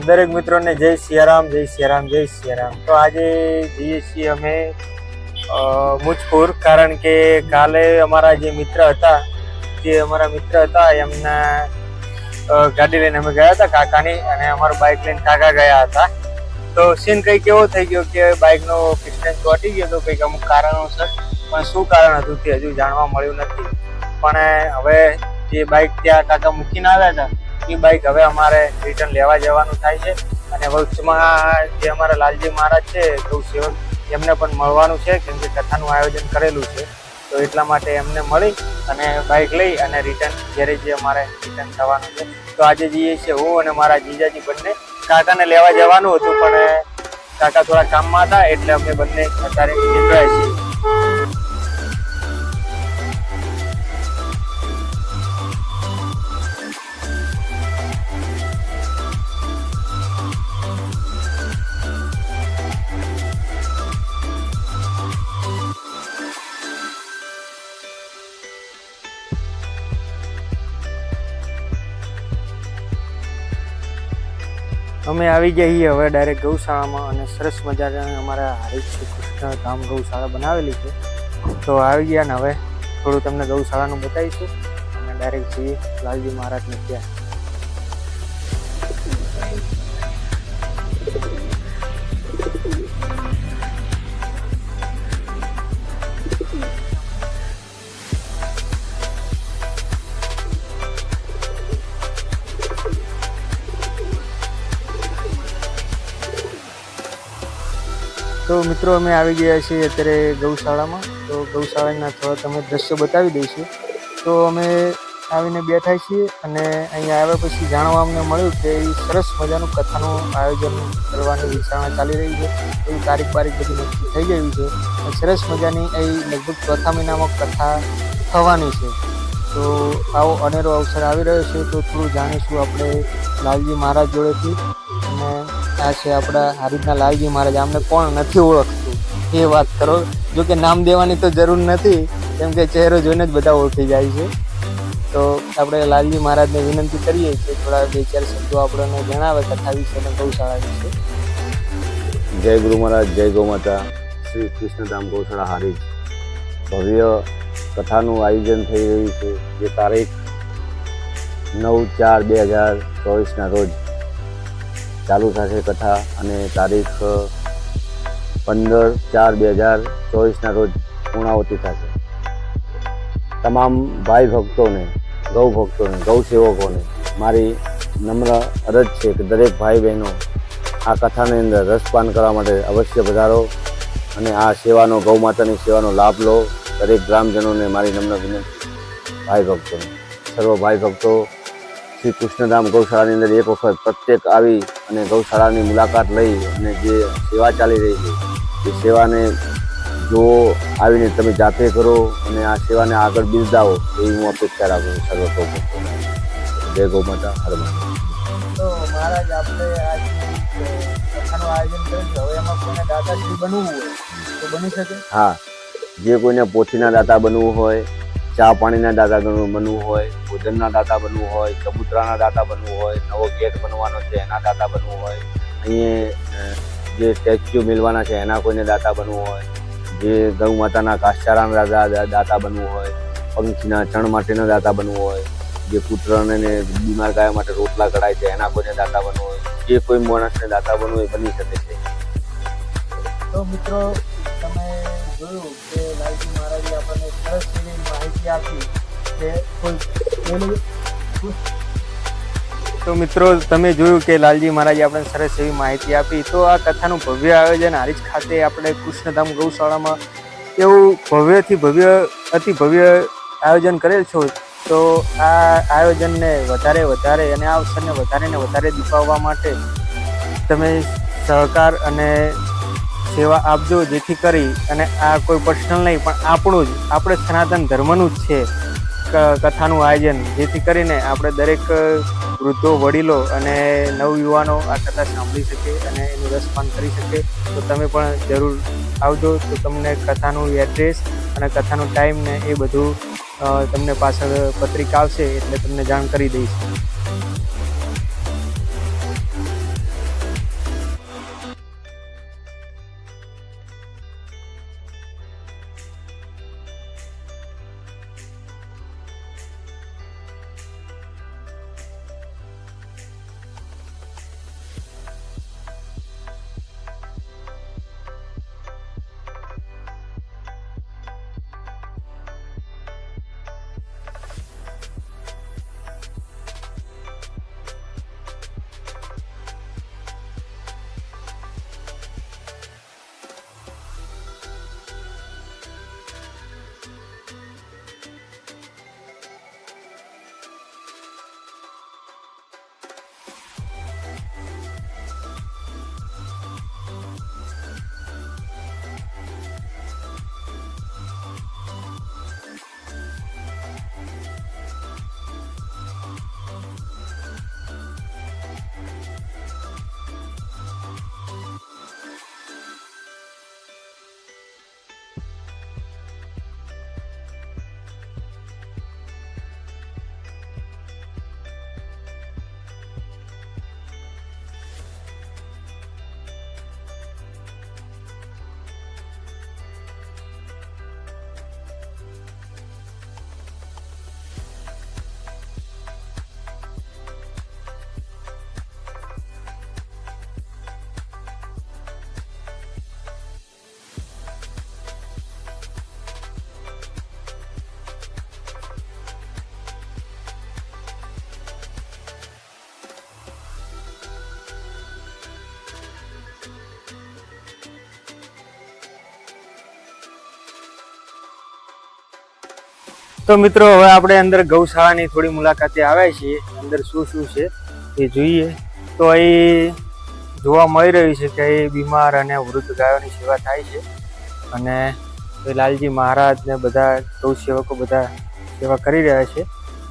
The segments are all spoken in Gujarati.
દરેક મિત્રોને જય સિયારામ, જય સિયારામ, જય સિયારામ. તો આજે જઈએ છીએ અમે મુજપુર, કારણ કે કાલે અમારા જે મિત્ર હતા એમના ગાડી લઈને અમે ગયા હતા કાકાની, અને અમારું બાઇક લઈને કાકા ગયા હતા. તો સીન કંઈક એવો થઈ ગયો કે બાઇકનો પિસ્ટન ચોંટી ગયો હતો કંઈક અમુક કારણોસર, પણ શું કારણ હતું તે હજુ જાણવા મળ્યું નથી. પણ હવે જે બાઇક ત્યાં કાકા મૂકીને આવ્યા હતા એ બાઇક હવે અમારે રિટર્ન લેવા જવાનું થાય છે. અને વચમાં જે અમારા લાલજી મહારાજ છે ગૌ સેવક, એમને પણ મળવાનું છે, કેમ કે કથાનું આયોજન કરેલું છે. તો એટલા માટે એમને મળી અને બાઇક લઈ અને રિટર્ન ઘરે જે અમારે રિટર્ન થવાનું છે. તો આજે જઈએ છીએ હું અને મારા જીજાજી બંને કાકાને લેવા જવાનું હતું, પણ કાકા થોડા કામમાં હતા એટલે અમે બંને અત્યારે નીકળ્યા છીએ. અમે આવી ગયા છીએ હવે ડાયરેક્ટ ગૌશાળામાં, અને સરસ મજાની અમારા હરિક શ્રી કૃષ્ણ ધામ ગૌશાળા બનાવેલી છે. તો આવી ગયા ને હવે થોડું તમને ગૌશાળાનું બતાવીશું અને ડાયરેક્ટ જઈએ લાલજી મહારાજને ત્યાં. તો મિત્રો અમે આવી ગયા છીએ અત્યારે ગૌશાળામાં. તો ગૌશાળાના થોડા તમે દ્રશ્યો બતાવી દઈશું. તો અમે આવીને બેઠા છીએ અને અહીંયા આવ્યા પછી જાણવા અમને મળ્યું કે સરસ મજાનું કથાનું આયોજન કરવાની વિચારણા ચાલી રહી છે. એવી તારીખ બધી નક્કી થઈ ગઈ છે. સરસ મજાની એ લગભગ ચોથા મહિનામાં કથા થવાની છે. તો આવો અનેરો અવસર આવી રહ્યો છે. તો થોડું જાણીશું આપણે લાલજી મહારાજ જોડેથી. અને આ છે આપણા હારીજના લાલજી મહારાજ. આમને કોણ નથી ઓળખતું એ વાત કરો. જો કે નામ દેવાની તો જરૂર નથી, કેમ કે ચહેરો જોઈને જ બધા ઓળખી જાય છે. તો આપણે લાલજી મહારાજને વિનંતી કરીએ કે થોડા બે ચાર શબ્દો આપણને જણાવે કથા વિશે અને ગૌશાળા વિશે. જય ગુરુ મહારાજ, જય ગૌ માતા. શ્રી કૃષ્ણધામ ગૌશાળા હારીજ ભવ્ય કથાનું આયોજન થઈ રહ્યું છે, જે તારીખ 9/4/2024 રોજ ચાલુ થશે કથા, અને તારીખ 15/4/2024 રોજ પૂર્ણાવતી થશે. તમામ ભાઈ ભક્તોને, ગૌ ભક્તોને, ગૌ સેવકોને મારી નમ્ર અરજ છે કે દરેક ભાઈ બહેનો આ કથાની અંદર રસપાન કરવા માટે અવશ્ય પધારો અને આ સેવાનો, ગૌ માતાની સેવાનો લાભ લો. દરેક ગ્રામજનોને મારી નમ્ર વિનંતી, ભાઈ ભક્તોને, સર્વ ભાઈ ભક્તો શ્રી કૃષ્ણધામ ગૌશાળાની અંદર એક વખત પ્રત્યેક આવી અને ગૌશાળાની મુલાકાત લઈ અને જે સેવા ચાલી રહી છે એ સેવાને જુઓ, આવીને તમે જાતે કરો અને આ સેવાને આગળ બિરદાવો એવી હું અપેક્ષા રાખું છું સર્વ ગૌ ભક્તોને. જય ગૌ માતા, હર માતા. તો મહારાજ, આપણે આ કથાનું આયોજન કર્યું છે, હવે એમાં કોઈને દાતાશ્રી બનવું હોય તો બની શકે? હા, જે કોઈને પોથીના દાતા બનવું હોય, ચા પાણીના દાતા બનવું હોય, ભોજનના દાતા બનવું હોય, ચબૂતરાના દાતા બનવું હોય, નવો ગેટ બનવાનો છે એના દાતા બનવું હોય, અહીંયા જે સ્ટેચ્યુ મિલવાના છે એના કોઈને દાતા બનવું હોય, જે ગૌ માતાના ઘાસચારાના દાતા બનવું હોય, પંખીના ચણ માટેના દાતા બનવું હોય, જે પુત્રને બીમાર ગાય માટે રોટલા કઢાય છે એના કોઈને દાતા બનવું હોય, જે કોઈ માણસને દાતા બનવું હોય બની શકે છે. તો મિત્રો, તમે જોયું કે લાલજી મહારાજે આપણને સરસ એવી માહિતી આપી કે તો મિત્રો, તમે જોયું કે લાલજી મહારાજે આપણને સરસ એવી માહિતી આપી. તો આ કથાનું ભવ્ય આયોજન હારીજ ખાતે આપણે કૃષ્ણધામ ગૌશાળામાં એવું ભવ્યથી ભવ્ય, અતિ ભવ્ય આયોજન કરેલ છે. તો આ આયોજનને વધારે અને આ અવસરને વધારે દીપાવવા માટે તમે સહકાર અને સેવા આપજો, જેથી કરી અને આ કોઈ પર્સનલ નહીં પણ આપણું જ, આપણે સનાતન ધર્મનું જ છે કથાનું આયોજન, જેથી કરીને આપણે દરેક વૃદ્ધો, વડીલો અને નવયુવાનો આ કથા સાંભળી શકે અને એનું રસપાન કરી શકે. તો તમે પણ જરૂર આવજો. તો તમને કથાનું એડ્રેસ અને કથાનો ટાઈમ ને એ બધું તમને પાછળ પત્રિકા આવશે એટલે તમને જાણ કરી દઈશ. તો મિત્રો હવે આપણે અંદર ગૌશાળાની થોડી મુલાકાતે આવ્યા છીએ. અંદર શું શું છે એ જોઈએ. તો અહીં જોવા મળી રહ્યું છે કે અહીં બીમાર અને વૃદ્ધ ગાયોની સેવા થાય છે અને એ લાલજી મહારાજ ને બધા ગૌ સેવકો બધા સેવા કરી રહ્યા છે.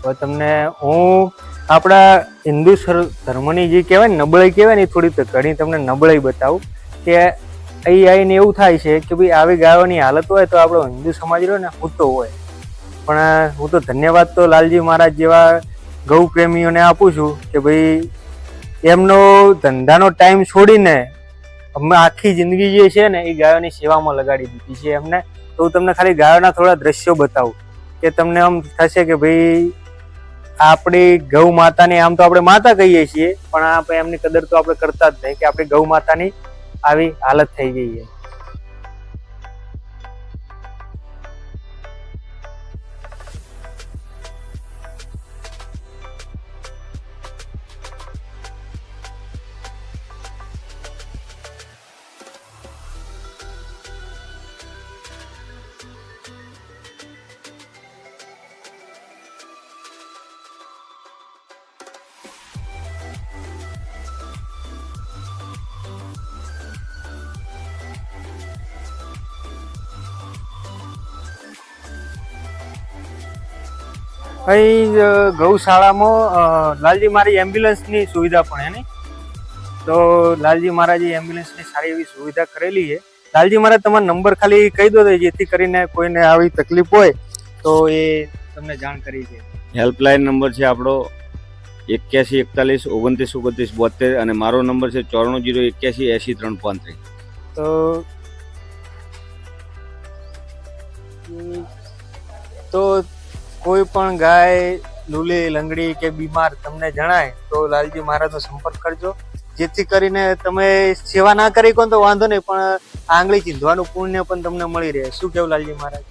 હવે તમને હું આપણા હિન્દુ ધર્મની જે કહેવાય ને નબળાઈ કહેવાય ને એ થોડી ઘણી તમને નબળાઈ બતાવું કે અહીં આવીને એવું થાય છે કે ભાઈ આવી ગાયોની હાલત હોય તો આપણો હિન્દુ સમાજ રહ્યો ને ઉતો હોય. પણ હું તો ધન્યવાદ તો લાલજી મહારાજ જેવા ગૌ પ્રેમીઓને આપું છું કે ભાઈ એમનો ધંધાનો ટાઈમ છોડીને અમે આખી જિંદગી જે છે ને એ ગાયોની સેવામાં લગાડી દીધી છે એમને. તો હું તમને ખાલી ગાયોના થોડા દ્રશ્યો બતાવું કે તમને આમ થશે કે ભાઈ આપણી ગૌ માતાની આમ તો આપણે માતા કહીએ છીએ પણ આપણે એમની કદર તો આપણે કરતા જ નહીં કે આપણી ગૌ માતાની આવી હાલત થઈ ગઈ છે. અહીં ગૌશાળામાં લાલજી મહારાજ એમ્બ્યુલન્સની સુવિધા પણ હે ને. તો લાલજી મહારાજે એમ્બ્યુલન્સની સારી એવી સુવિધા કરેલી છે. લાલજી મહારાજ તમારો નંબર ખાલી કહી દો જેથી કરીને કોઈને આવી તકલીફ હોય તો એ તમને જાણ કરી છે. હેલ્પલાઇન નંબર છે આપણો 81 41 29 29 72 અને મારો નંબર છે 94 081 80 335. તો કોઈ પણ ગાય લૂલી લંગડી કે બીમાર તમને જણાય તો લાલજી મહારાજનો સંપર્ક કરજો જેથી કરીને તમે સેવા ના કરી કોણ તો વાંધો નહીં પણ આંગળી ચીંધવાનું પુણ્ય પણ તમને મળી રહે. શું કેવું લાલજી મહારાજ?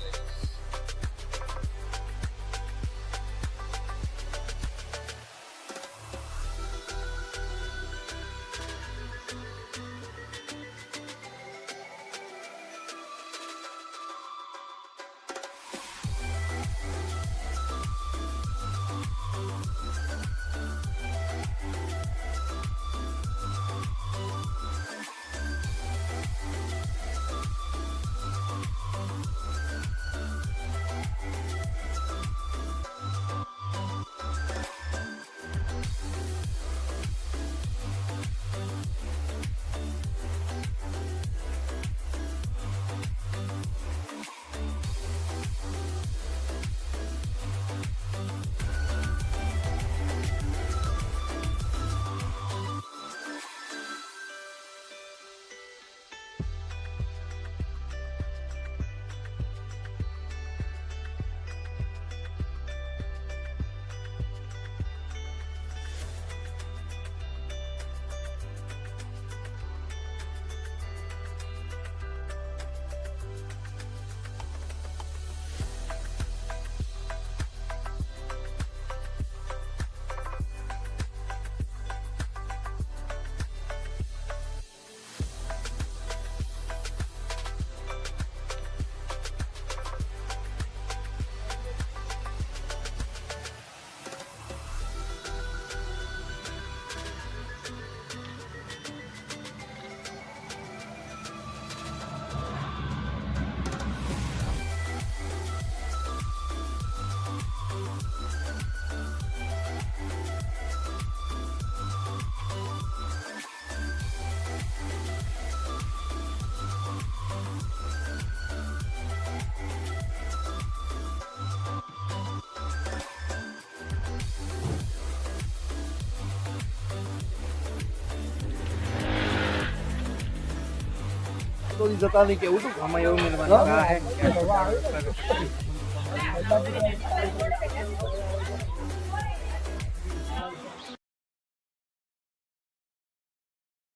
तो जता नहीं के उठो આમાં એવું મિલવાનું આ હે